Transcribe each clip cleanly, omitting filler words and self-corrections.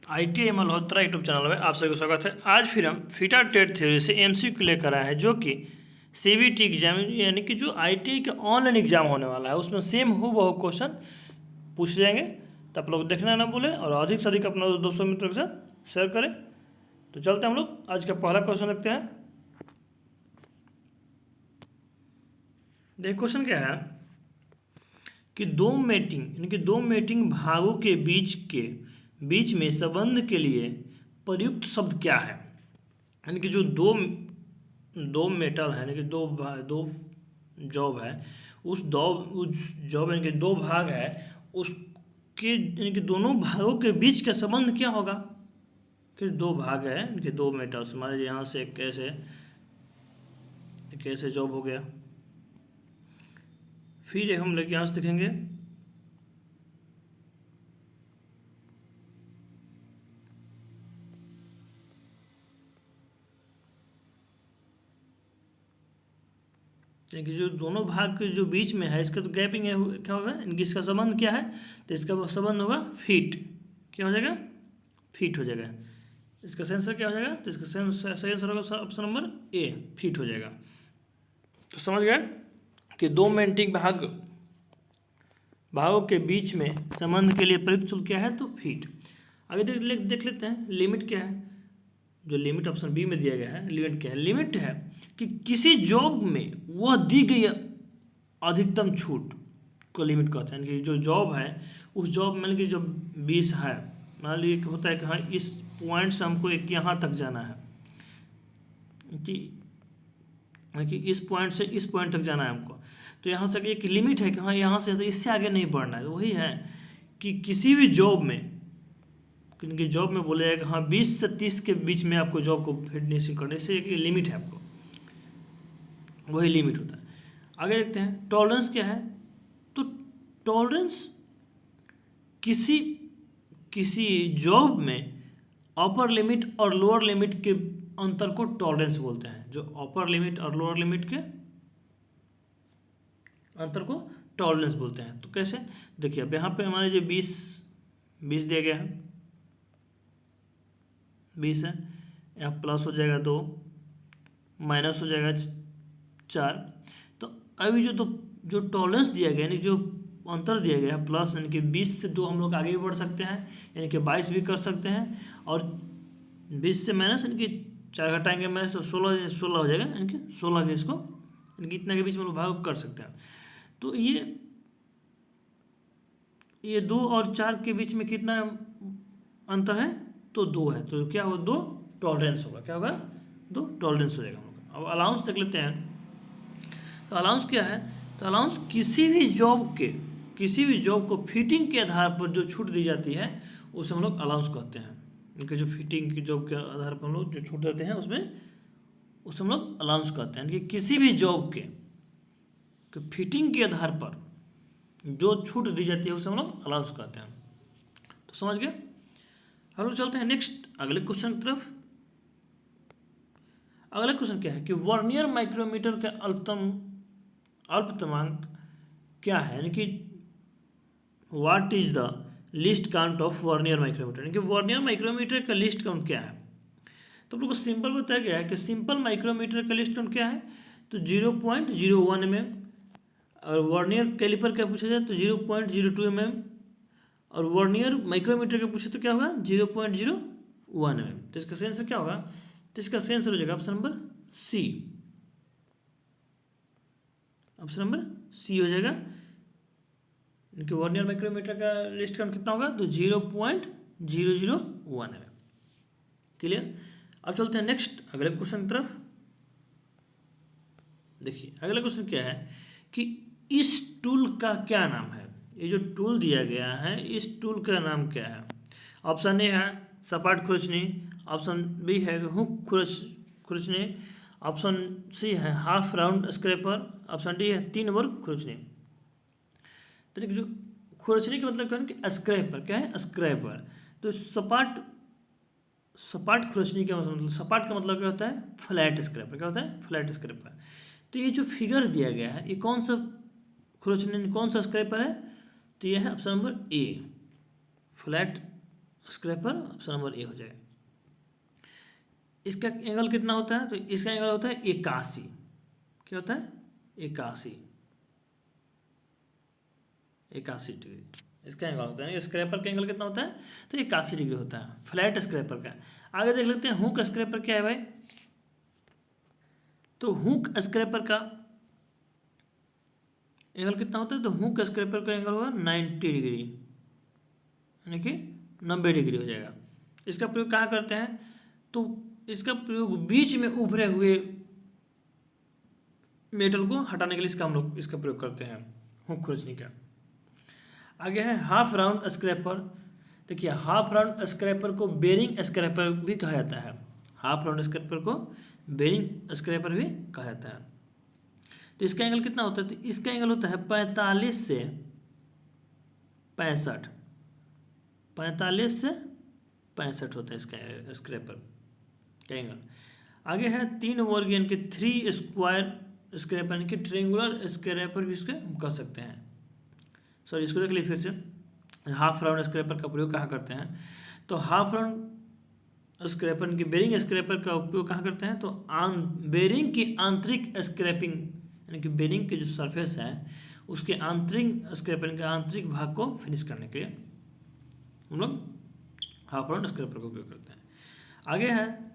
ITI Malhotra YouTube channel में आप सभी को स्वागत है। आज फिर हम फीटा टेट थ्योरी से MCQ लेकर आए हैं, जो कि CBT एग्जाम यानी कि जो ITI के ऑनलाइन एग्जाम होने वाला है उसमें सेम हूबहू क्वेश्चन पूछे जाएंगे। तो आप लोग देखना ना भूलें और अधिक से अधिक अपना दोस्तों मित्रों के साथ शेयर करें। तो चलते हैं हम लोग आज का पहला क्वेश्चन देखते हैं। देखिए क्वेश्चन क्या है कि दो मेटिंग भागों के बीच में संबंध के लिए प्रयुक्त शब्द क्या है। यानी कि जो दो मेटल है, यानी कि दो जॉब है, उस जॉब यानी कि दो भाग है, उसके यानी कि दोनों भागों के बीच का संबंध क्या होगा। कि दो भाग है, यानी कि दो मेटल्स, मान लीजिए यहाँ से एक ऐसे जॉब हो गया, फिर एक हम लेके यहाँ से देखेंगे कि जो दोनों भाग के जो बीच में है इसका तो गैपिंग है, क्या होगा, इनकी इसका संबंध क्या है, तो इसका संबंध होगा फीट। क्या हो जाएगा, फीट हो जाएगा। इसका सेंसर क्या हो जाएगा, तो इसका सही आंसर होगा ऑप्शन नंबर ए, फीट हो जाएगा। तो समझ गए कि दो मेटिंग भागों के बीच में संबंध के लिए प्रयुक्त शब्द क्या है, तो फीट। आगे देख लेते हैं लिमिट क्या है। जो लिमिट ऑप्शन बी में दिया गया है, लिमिट क्या है, लिमिट है कि किसी जॉब में वह दी गई अधिकतम छूट को लिमिट कहते हैं। कि जो जॉब है उस जॉब में कि जो 20 है, मान लीजिए होता है कि हाँ इस पॉइंट से हमको एक यहाँ तक जाना है, कि इस पॉइंट से इस पॉइंट तक जाना है हमको, तो यहाँ से एक लिमिट है कि हाँ यहाँ से तो इससे आगे नहीं बढ़ना है। तो वही है कि किसी भी जॉब में, क्योंकि जॉब में बोला जाएगा हाँ 20 से 30 के बीच में आपको जॉब को फिनिशिंग करने से एक लिमिट है आपको, वही लिमिट होता है। आगे देखते हैं टॉलरेंस क्या है। तो टॉलरेंस किसी जॉब में अपर लिमिट और लोअर लिमिट के अंतर को टॉलरेंस बोलते हैं। जो अपर लिमिट और लोअर लिमिट के अंतर को टॉलरेंस बोलते हैं। तो कैसे, देखिए अब यहाँ पे हमारे जो 20 दिया गया है, 20 है, यहाँ प्लस हो जाएगा 2, माइनस हो जाएगा 4। तो अभी जो टॉलरेंस दिया गया, यानी जो अंतर दिया गया है प्लस, यानी कि 20 से 2 हम लोग आगे भी बढ़ सकते हैं, यानी कि 22 भी कर सकते हैं। और 20 से माइनस यानी कि 4 घटाएंगे माइनस, तो 16 हो जाएगा, यानी कि 16 भी इसको यानी कि इतना के बीच में लोग भाग कर सकते हैं। तो ये 2 और 4 के बीच में कितना अंतर है, तो 2 है। तो क्या होगा, 2 टॉलरेंस होगा। क्या होगा, 2 टॉलरेंस हो जाएगा हम लोग। अब अलाउंस देख लेते हैं। तो अलाउंस क्या है, तो अलाउंस किसी भी जॉब को फिटिंग के आधार पर जो छूट दी जाती है उसे हम लोग अलाउंस कहते हैं। क्योंकि जो फिटिंग की जॉब के आधार पर हम लोग जो छूट देते हैं उसे हम लोग अलाउंस कहते हैं। कि किसी भी जॉब के फिटिंग के आधार पर जो छूट दी जाती है उसे हम लोग अलाउंस कहते हैं। तो समझ गए। हम लोग चलते हैं नेक्स्ट अगले क्वेश्चन की तरफ। अगला क्वेश्चन क्या है कि वर्नियर माइक्रोमीटर का अल्पतमांक क्या है। यानी कि what is the least count of vernier micrometer. यानी कि वर्नियर माइक्रोमीटर का लीस्ट काउंट क्या है। तो आप लोग को सिंपल बताया गया है कि सिंपल माइक्रोमीटर का लीस्ट काउंट क्या है, तो 0.01 mm। और वर्नियर कैलिपर का पूछा जाए तो 0.02 mm। और वर्नियर माइक्रोमीटर का पूछे तो क्या होगा, 0.01 mm। तो इसका सही आंसर क्या होगा, तो इसका सही आंसर हो जाएगा option number C. Option number C हो जाएगा। इनके वर्नियर माइक्रोमीटर का लिस्ट काउंट कितना होगा, तो 0.001 mm। क्लियर। अब चलते हैं नेक्स्ट अगले क्वेश्चन की तरफ। देखिए अगला क्वेश्चन क्या है कि इस टूल का क्या नाम है। ये जो टूल दिया गया है इस टूल का नाम क्या है। ऑप्शन ए है सपाट खुरचनी, ऑप्शन बी है हुक खुरचनी, ऑप्शन सी है half round scraper, option D है 3 वर्ग खुरचनी। तो जो खुरचनी का मतलब क्या है कि स्क्रैपर, क्या है, स्क्रैपर। तो सपाट खुरचनी का मतलब, सपाट का मतलब क्या होता है, फ्लैट स्क्रैपर। क्या होता है, फ्लैट स्क्रैपर। तो ये जो फिगर दिया गया है ये कौन सा खुरचनी, कौन सा स्क्रैपर है, तो ये है option number A, flat scraper, option number A हो जाएगा। इसका एंगल कितना होता है? तो इसका एंगल होता है 81। क्या होता है? 81 डिग्री इसका एंगल होता है। स्क्रैपर का एंगल कितना होता है? तो 81 डिग्री होता है फ्लैट स्क्रैपर का। आगे देख लेते हैं हुक स्क्रैपर क्या है भाई। तो हुक स्क्रैपर का एंगल कितना होता है? तो हुक स्क्रैपर का एंगल होगा 90 डिग्री, यानी कि 90 डिग्री हो जाएगा। इसका प्रयोग कहाँ करते हैं? तो इसका प्रयोग बीच में उभरे हुए मेटल को हटाने के लिए इसका हम लोग इसका प्रयोग करते हैं, हुक खुरचनी का। आगे है हाफ राउंड स्क्रैपर। देखिए हाफ राउंड स्क्रैपर को बेरिंग स्क्रैपर भी कहा जाता है। हाफ राउंड स्क्रैपर को बेरिंग स्क्रैपर भी कहा जाता है। तो इसका एंगल कितना होता है? तो इसका एंगल होता है 45 से 65, 45 से 65 होता है इसका स्क्रैपर का एंगल। आगे है 3 वर्ग यानी कि 3 स्क्वायर स्क्रैपर, यानी कि ट्रेंगुलर स्क्रैपर भी इसके कह सकते हैं। सॉरी, इसको देख लीजिए फिर से। हाफ राउंड स्क्रैपर का प्रयोग कहाँ करते हैं? तो हाफ राउंड स्क्रैपर की बेरिंग स्क्रैपर का उपयोग कहाँ करते हैं? तो बेरिंग की आंतरिक स्क्रैपिंग, यानी कि बेरिंग की जो सरफेस है उसके आंतरिक स्क्रैपिंग के आंतरिक भाग को फिनिश करने के लिए हम लोग हाफ राउंड स्क्रैपर का उपयोग करते हैं। आगे है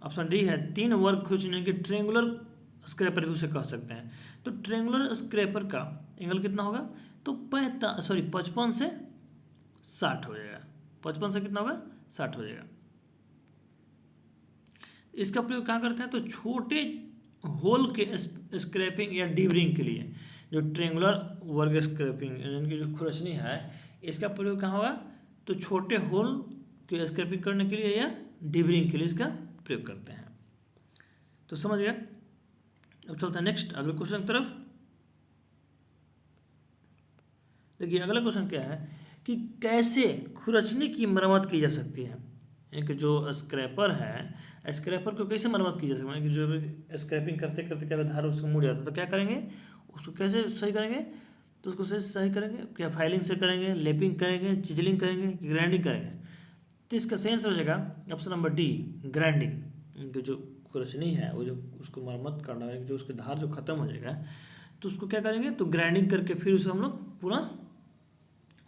ऑप्शन डी है 3 वर्ग खुरचनी, कि ट्रेंगुलर स्क्रैपर भी उसे कह सकते हैं। तो ट्रेंगुलर स्क्रैपर का एंगल कितना होगा? तो 55 से 60 हो जाएगा। 55 से कितना होगा? 60 हो जाएगा। इसका प्रयोग कहाँ करते हैं? तो छोटे होल के स्क्रैपिंग या डीबरिंग के लिए। जो ट्रेंगुलर वर्ग स्क्रैपिंग यानी कि जो खुरचनी है इसका प्रयोग कहाँ होगा? तो छोटे होल के स्क्रैपिंग करने के लिए या डीबरिंग के लिए इसका प्रयोग करते हैं। तो समझ गया। अब चलते हैं नेक्स्ट अगले क्वेश्चन की तरफ। देखिए अगला क्वेश्चन क्या है कि कैसे खुरचनी की मरम्मत की जा सकती है। यानी कि जो स्क्रैपर है, स्क्रैपर को कैसे मरम्मत की जा सकती है? कि जो स्क्रैपिंग करते करते क्या धार उसको मुड़ जाता है तो क्या करेंगे? उसको कैसे सही करेंगे? तो उसको सही करेंगे क्या? फाइलिंग से करेंगे, लेपिंग करेंगे, चिजलिंग करेंगे, ग्राइंडिंग करेंगे? तो इसका सही आंसर हो जाएगा ऑप्शन नंबर डी, ग्राइंडिंग। जो खुरचनी है वो जो उसको मरम्मत करना है, जो उसके धार जो खत्म हो जाएगा तो उसको क्या करेंगे? तो ग्राइंडिंग करके फिर उसे हम लोग पूरा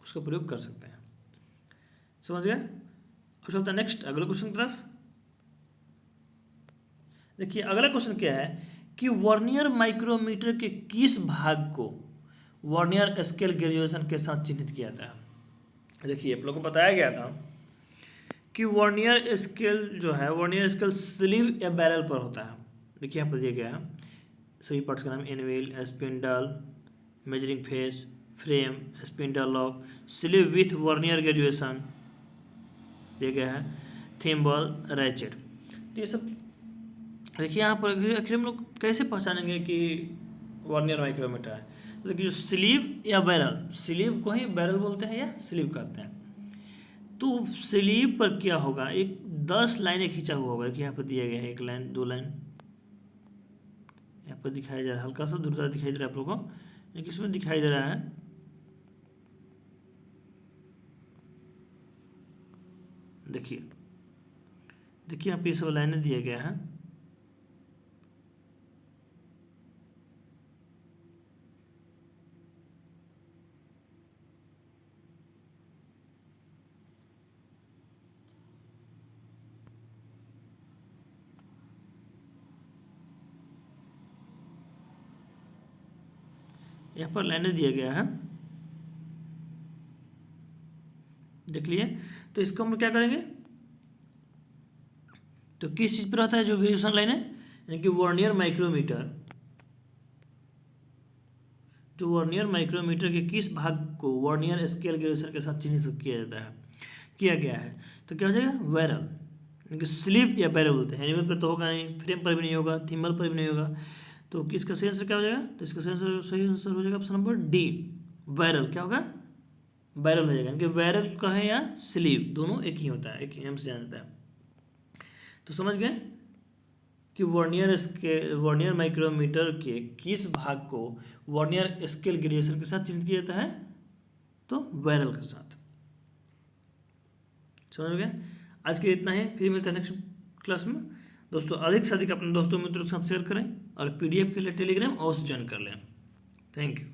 उसका प्रयोग कर सकते हैं। समझ गए। अब चलते हैं नेक्स्ट अगले क्वेश्चन की तरफ। देखिए अगला क्वेश्चन क्या है कि वर्नियर माइक्रोमीटर के किस भाग को वर्नियर स्केल ग्रेजुएशन के साथ चिन्हित किया जाता है? देखिए आप लोग को बताया गया था कि वर्नियर स्केल जो है, वर्नियर स्केल स्लीव या बैरल पर होता है। देखिए यहाँ पर दिया गया है सभी पार्ट्स का नाम, anvil, spindle, measuring face, frame, spindle lock, sleeve with vernier graduation दिया गया है, थिम्बल, रैचेट। तो ये सब देखिए यहाँ पर आखिर हम लोग कैसे पहचानेंगे कि वर्नियर माइक्रोमीटर है? तो देखिए जो स्लीव या बैरल, स्लीव को ही बैरल बोलते हैं या स्लीव कहते हैं। तो स्लीव पर क्या होगा? एक 10 लाइनें खींचा हुआ होगा कि यहाँ पर दिया गया है 1 लाइन 2 लाइन यहाँ पर दिखाई दे रहा है, हल्का सा दूसरा दिखाई दे रहा है आप लोगों को, लेकिन इसमें दिखाई दे रहा है। देखिए यहाँ पे ये सब लाइनें दिया गया है। यहाँ पर लाइनें दिया गया है, देख लिए। तो इसको हम क्या करेंगे? तो किस चीज़ पर रहता है जो ग्रेजुएशन लाइन है? यानी कि वर्नियर माइक्रोमीटर, जो वर्नियर माइक्रोमीटर के किस भाग को वर्नियर स्केल ग्रेजुएशन के साथ चिन्हित किया गया है? तो क्या हो जाएगा? बैरल, यानी कि स्लीव या बैरल बोलते हैं। एनिमल पर तो होगा नहीं, फ्रेम पर भी नहीं होगा, थिम्बल पर भी नहीं होगा। तो किसका सही आंसर क्या हो जाएगा? तो इसका सही आंसर हो जाएगा ऑप्शन नंबर डी, बैरल। क्या होगा? बैरल हो जाएगा। यानी बैरल का है या स्लीव दोनों एक ही होता है, एक ही नाम से जाना जाता है। तो समझ गए कि वर्नियर माइक्रोमीटर के किस भाग को वर्नियर स्केल ग्रेजुएशन के साथ चिन्हित किया जाता है? तो बैरल के साथ। समझ में गया। आज के लिए इतना है, फिर मिलते हैं नेक्स्ट क्लास में। दोस्तों अधिक से अधिक अपने दोस्तों मित्रों के साथ शेयर करें और PDF के लिए टेलीग्राम अवश्य ज्वाइन कर लें। Thank you.